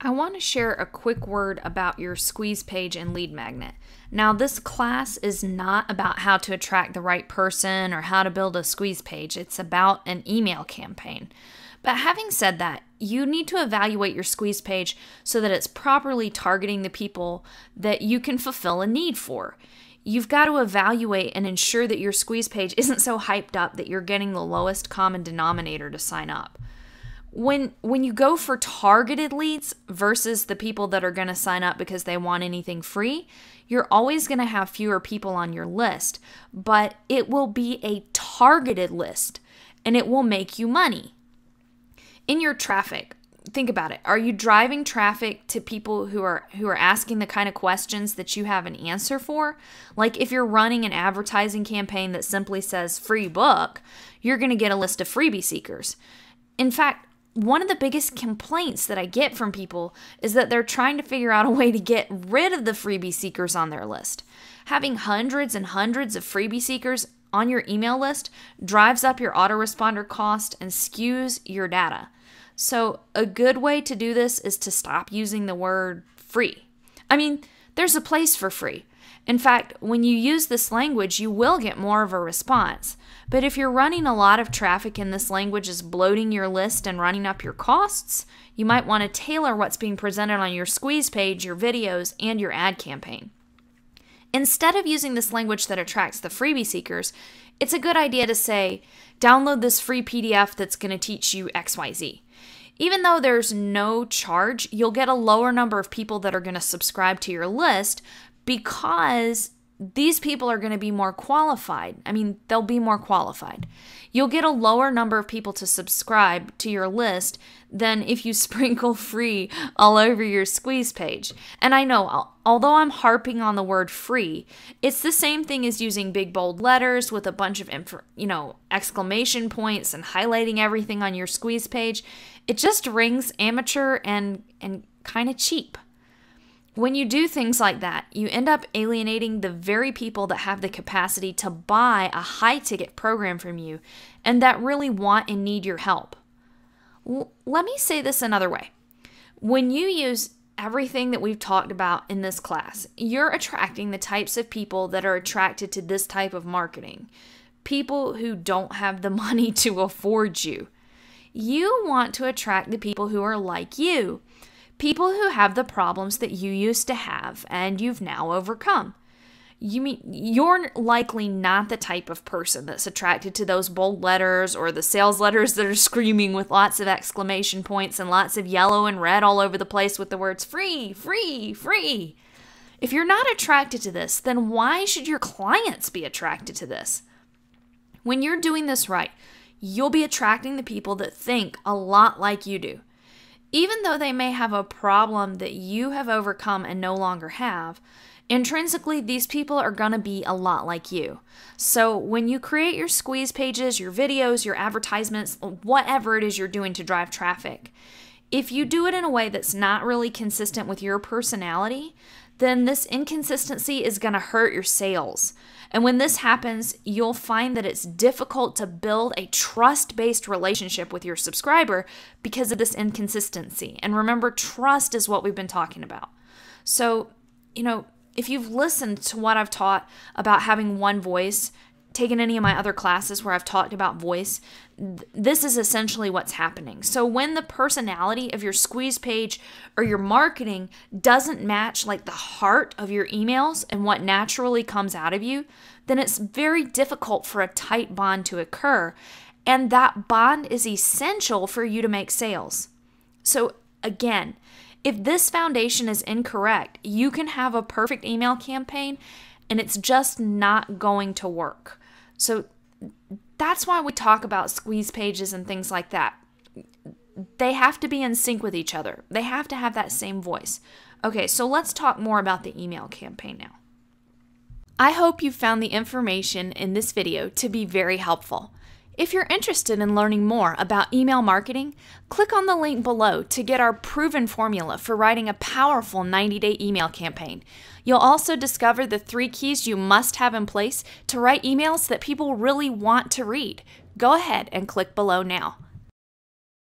I want to share a quick word about your squeeze page and lead magnet. Now, this class is not about how to attract the right person or how to build a squeeze page. It's about an email campaign. But having said that, you need to evaluate your squeeze page so that it's properly targeting the people that you can fulfill a need for. You've got to evaluate and ensure that your squeeze page isn't so hyped up that you're getting the lowest common denominator to sign up. When you go for targeted leads versus the people that are going to sign up because they want anything free, you're always going to have fewer people on your list, but it will be a targeted list and it will make you money. In your traffic, think about it. Are you driving traffic to people who are asking the kind of questions that you have an answer for? Like if you're running an advertising campaign that simply says free book, you're going to get a list of freebie seekers. In fact, one of the biggest complaints that I get from people is that they're trying to figure out a way to get rid of the freebie seekers on their list. Having hundreds and hundreds of freebie seekers on your email list drives up your autoresponder cost and skews your data. So a good way to do this is to stop using the word free. I mean, there's a place for free. In fact, when you use this language, you will get more of a response. But if you're running a lot of traffic and this language is bloating your list and running up your costs, you might want to tailor what's being presented on your squeeze page, your videos, and your ad campaign. Instead of using this language that attracts the freebie seekers, it's a good idea to say, download this free PDF that's going to teach you XYZ. Even though there's no charge, you'll get a lower number of people that are going to subscribe to your list because these people are going to be more qualified. I mean, they'll be more qualified. You'll get a lower number of people to subscribe to your list than if you sprinkle free all over your squeeze page. And I know, although I'm harping on the word free, it's the same thing as using big bold letters with a bunch of exclamation points and highlighting everything on your squeeze page. It just rings amateur and kind of cheap. When you do things like that, you end up alienating the very people that have the capacity to buy a high-ticket program from you and that really want and need your help. Let me say this another way. When you use everything that we've talked about in this class, you're attracting the types of people that are attracted to this type of marketing. People who don't have the money to afford you. You want to attract the people who are like you. People who have the problems that you used to have and you've now overcome. You're likely not the type of person that's attracted to those bold letters or the sales letters that are screaming with lots of exclamation points and lots of yellow and red all over the place with the words free, free, free. If you're not attracted to this, then why should your clients be attracted to this? When you're doing this right, you'll be attracting the people that think a lot like you do. Even though they may have a problem that you have overcome and no longer have, intrinsically, these people are going to be a lot like you. So when you create your squeeze pages, your videos, your advertisements, whatever it is you're doing to drive traffic, if you do it in a way that's not really consistent with your personality, then this inconsistency is going to hurt your sales. And when this happens, you'll find that it's difficult to build a trust-based relationship with your subscriber because of this inconsistency. And remember, trust is what we've been talking about. So, if you've listened to what I've taught about having one voice, taken any of my other classes where I've talked about voice, this is essentially what's happening. So when the personality of your squeeze page or your marketing doesn't match like the heart of your emails and what naturally comes out of you, then it's very difficult for a tight bond to occur. And that bond is essential for you to make sales. So again, if this foundation is incorrect, you can have a perfect email campaign and it's just not going to work. So that's why we talk about squeeze pages and things like that. They have to be in sync with each other. They have to have that same voice. Okay, so let's talk more about the email campaign now. I hope you found the information in this video to be very helpful. If you're interested in learning more about email marketing, click on the link below to get our proven formula for writing a powerful 90-day email campaign. You'll also discover the 3 keys you must have in place to write emails that people really want to read. Go ahead and click below now.